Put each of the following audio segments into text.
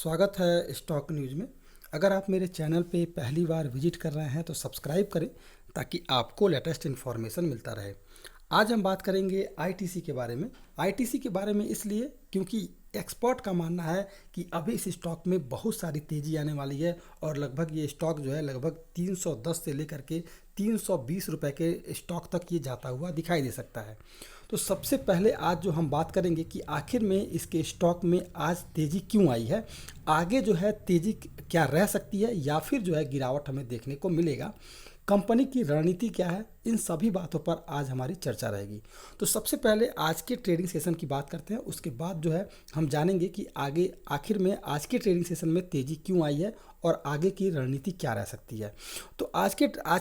स्वागत है stock news में। अगर आप मेरे चैनल पे पहली बार विजिट कर रहे हैं तो सब्सक्राइब करें ताकि आपको लेटेस्ट इन्फॉर्मेशन मिलता रहे। आज हम बात करेंगे आईटीसी के बारे में। आईटीसी के बारे में इसलिए क्योंकि एक्सपर्ट का मानना है कि अभी इस स्टॉक में बहुत सारी तेज़ी आने वाली है और लगभग ये स्टॉक जो है लगभग 310 से लेकर के 320 रुपए के स्टॉक तक ये जाता हुआ दिखाई दे सकता है। तो सबसे पहले आज जो हम बात करेंगे कि आखिर में इसके स्टॉक में आज तेज़ी क्यों आई है, आगे जो है तेज़ी क्या रह सकती है या फिर जो है गिरावट हमें देखने को मिलेगा, कंपनी की रणनीति क्या है, इन सभी बातों पर आज हमारी चर्चा रहेगी। तो सबसे पहले आज के ट्रेडिंग सेशन की बात करते हैं, उसके बाद जो है हम जानेंगे कि आगे आखिर में आज के ट्रेडिंग सेशन में तेज़ी क्यों आई है और आगे की रणनीति क्या रह सकती है। तो आज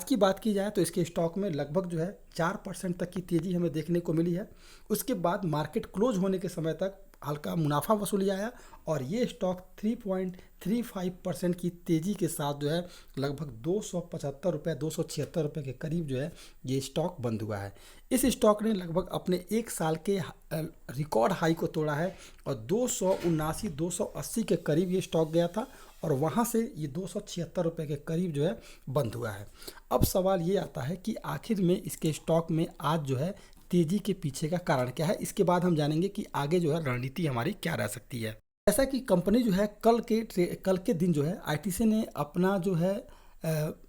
की बात की जाए तो इसके स्टॉक में लगभग जो है 4% तक की तेज़ी हमें देखने को मिली है। उसके बाद मार्केट क्लोज होने के समय तक हल्का मुनाफा वसूली आया और ये स्टॉक 3.35% की तेज़ी के साथ जो है लगभग 275 रुपये 276 रुपये के करीब जो है ये स्टॉक बंद हुआ है। इस स्टॉक ने लगभग अपने एक साल के रिकॉर्ड हाई को तोड़ा है और 280 के करीब ये स्टॉक गया था और वहाँ से ये 276 रुपये के करीब जो है बंद हुआ है। अब सवाल ये आता है कि आखिर में इसके स्टॉक में आज जो है तेज़ी के पीछे का कारण क्या है। इसके बाद हम जानेंगे कि आगे जो है रणनीति हमारी क्या रह सकती है। जैसा कि कंपनी जो है कल के दिन जो है आईटीसी ने अपना जो है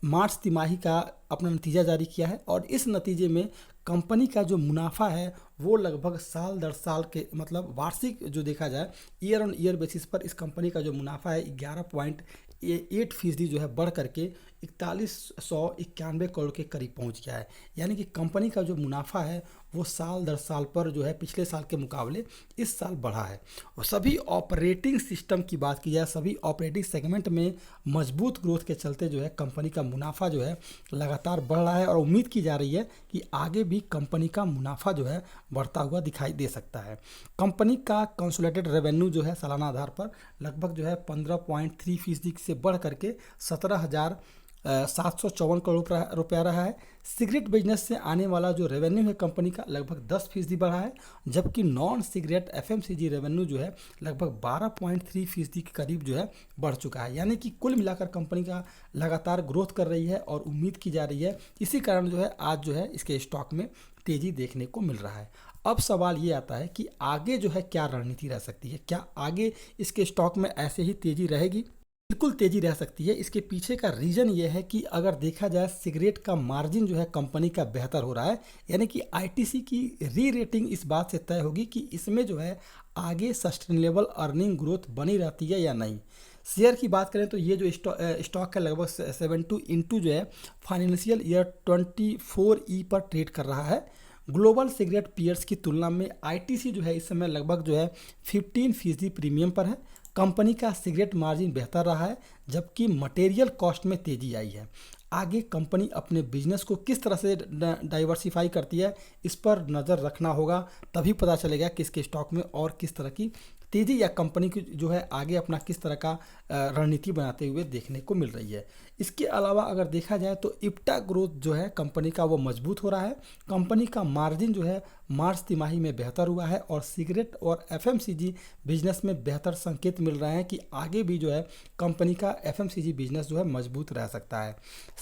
मार्च तिमाही का अपना नतीजा जारी किया है और इस नतीजे में कंपनी का जो मुनाफा है वो लगभग साल दर साल के मतलब वार्षिक जो देखा जाए ईयर ऑन ईयर बेसिस पर इस कंपनी का जो मुनाफा है 11.8% जो है बढ़ करके 4191 करोड़ के करीब पहुंच गया है। यानी कि कंपनी का जो मुनाफा है वो साल दर साल पर जो है पिछले साल के मुकाबले इस साल बढ़ा है। और सभी ऑपरेटिंग सिस्टम की बात की जाए, सभी ऑपरेटिंग सेगमेंट में मजबूत ग्रोथ के चलते जो है कंपनी का मुनाफा जो है लगातार बढ़ रहा है और उम्मीद की जा रही है कि आगे भी कंपनी का मुनाफा जो है बढ़ता हुआ दिखाई दे सकता है। कंपनी का कंसोलिडेटेड रेवेन्यू जो है सालाना आधार पर लगभग जो है 15.3% से बढ़ करके 17,754 करोड़ रुपया रहा है। सिगरेट बिजनेस से आने वाला जो रेवेन्यू है कंपनी का लगभग 10% बढ़ा है, जबकि नॉन सिगरेट एफएमसीजी रेवेन्यू जो है लगभग 12.3% के करीब जो है बढ़ चुका है। यानी कि कुल मिलाकर कंपनी का लगातार ग्रोथ कर रही है और उम्मीद की जा रही है, इसी कारण जो है आज जो है इसके स्टॉक में तेज़ी देखने को मिल रहा है। अब सवाल ये आता है कि आगे जो है क्या रणनीति रह सकती है, क्या आगे इसके स्टॉक में ऐसे ही तेज़ी रहेगी? बिल्कुल तेज़ी रह सकती है। इसके पीछे का रीज़न ये है कि अगर देखा जाए सिगरेट का मार्जिन जो है कंपनी का बेहतर हो रहा है, यानी कि आईटीसी की री रेटिंग इस बात से तय होगी कि इसमें जो है आगे सस्टेनेबल अर्निंग ग्रोथ बनी रहती है या नहीं। शेयर की बात करें तो ये जो स्टॉक है लगभग 72 इंटू जो है फाइनेंशियल ईयर 24 पर ट्रेड कर रहा है। ग्लोबल सिगरेट पीयर्स की तुलना में आईटीसी जो है इस समय लगभग जो है 15% प्रीमियम पर है। कंपनी का सिगरेट मार्जिन बेहतर रहा है, जबकि मटेरियल कॉस्ट में तेज़ी आई है। आगे कंपनी अपने बिजनेस को किस तरह से डाइवर्सिफाई करती है इस पर नज़र रखना होगा, तभी पता चलेगा कि इसके स्टॉक में और किस तरह की तेज़ी या कंपनी की जो है आगे अपना किस तरह का रणनीति बनाते हुए देखने को मिल रही है। इसके अलावा अगर देखा जाए तो इप्टा ग्रोथ जो है कंपनी का वो मजबूत हो रहा है। कंपनी का मार्जिन जो है मार्च तिमाही में बेहतर हुआ है और सिगरेट और एफएमसीजी बिजनेस में बेहतर संकेत मिल रहे हैं कि आगे भी जो है कंपनी का एफएमसीजी बिजनेस जो है मजबूत रह सकता है।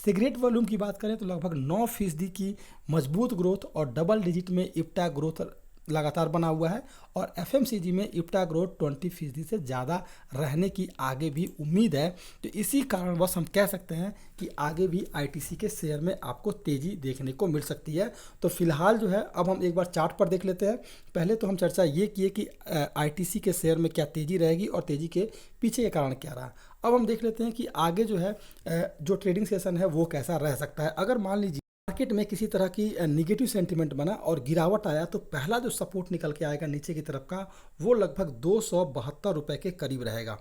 सिगरेट वॉल्यूम की बात करें तो लगभग 9% की मजबूत ग्रोथ और डबल डिजिट में इप्टा ग्रोथ लगातार बना हुआ है और एफएमसीजी में इप्टा ग्रोथ 20% से ज़्यादा रहने की आगे भी उम्मीद है। तो इसी कारणवश हम कह सकते हैं कि आगे भी आईटीसी के शेयर में आपको तेज़ी देखने को मिल सकती है। तो फिलहाल जो है अब हम एक बार चार्ट पर देख लेते हैं। पहले तो हम चर्चा ये किए कि आईटीसी के शेयर में क्या तेज़ी रहेगी और तेज़ी के पीछे के कारण क्या रहा। अब हम देख लेते हैं कि आगे जो है जो ट्रेडिंग सेशन है वो कैसा रह सकता है। अगर मान लीजिए मार्केट में किसी तरह की निगेटिव सेंटीमेंट बना और गिरावट आया तो पहला जो सपोर्ट निकल के आएगा नीचे की तरफ का वो लगभग 272 रुपये के करीब रहेगा।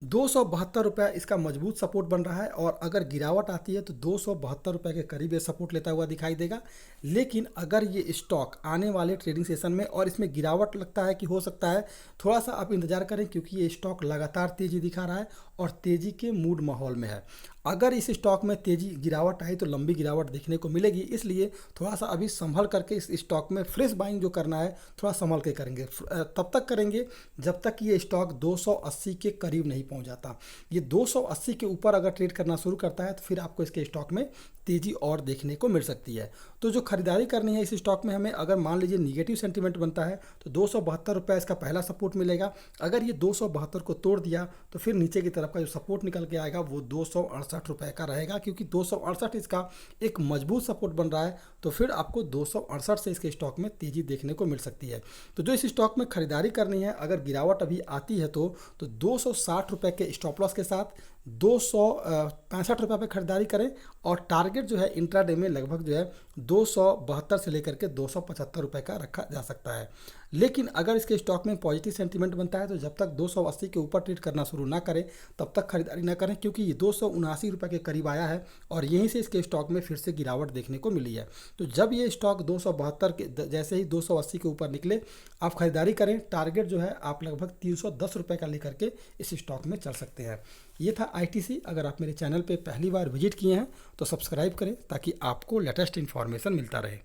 ₹272 इसका मजबूत सपोर्ट बन रहा है और अगर गिरावट आती है तो ₹272 के करीब ये सपोर्ट लेता हुआ दिखाई देगा। लेकिन अगर ये स्टॉक आने वाले ट्रेडिंग सेशन में और इसमें गिरावट लगता है कि हो सकता है, थोड़ा सा आप इंतजार करें क्योंकि ये स्टॉक लगातार तेज़ी दिखा रहा है और तेज़ी के मूड माहौल में है। अगर इस स्टॉक में तेज़ी गिरावट आई तो लंबी गिरावट देखने को मिलेगी, इसलिए थोड़ा सा अभी संभल करके इस स्टॉक में फ्रेश बाइंग जो करना है थोड़ा संभल के करेंगे। तब तक करेंगे जब तक ये स्टॉक 280 के करीब नहीं पहुंच जाता। ये 280 के ऊपर अगर ट्रेड करना शुरू करता है तो फिर आपको इसके स्टॉक में तेज़ी और देखने को मिल सकती है। तो जो खरीदारी करनी है इस स्टॉक में हमें, अगर मान लीजिए निगेटिव सेंटीमेंट बनता है तो ₹272 इसका पहला सपोर्ट मिलेगा। अगर ये 272 को तोड़ दिया तो फिर नीचे की तरफ का जो सपोर्ट निकल के आएगा वो ₹268 का रहेगा, क्योंकि 268 इसका एक मजबूत सपोर्ट बन रहा है। तो फिर आपको 268 से इसके स्टॉक में तेज़ी देखने को मिल सकती है। तो जो इस स्टॉक में खरीदारी करनी है, अगर गिरावट अभी आती है तो ₹260 के स्टॉप लॉस के साथ ₹265 पे खरीदारी करें और टारगेट जो है इंट्राडे में लगभग जो है 272 से लेकर के ₹275 का रखा जा सकता है। लेकिन अगर इसके स्टॉक में पॉजिटिव सेंटीमेंट बनता है तो जब तक 280 के ऊपर ट्रेड करना शुरू ना करें तब तक खरीदारी ना करें, क्योंकि ये ₹279 के करीब आया है और यहीं से इसके स्टॉक में फिर से गिरावट देखने को मिली है। तो जब ये स्टॉक 272 के जैसे ही 280 के ऊपर निकले आप खरीदारी करें। टारगेट जो है आप लगभग ₹310 का लेकर के इस स्टॉक में चल सकते हैं। ये था आईटीसी। अगर आप मेरे चैनल पे पहली बार विजिट किए हैं तो सब्सक्राइब करें ताकि आपको लेटेस्ट इन्फॉर्मेशन मिलता रहे।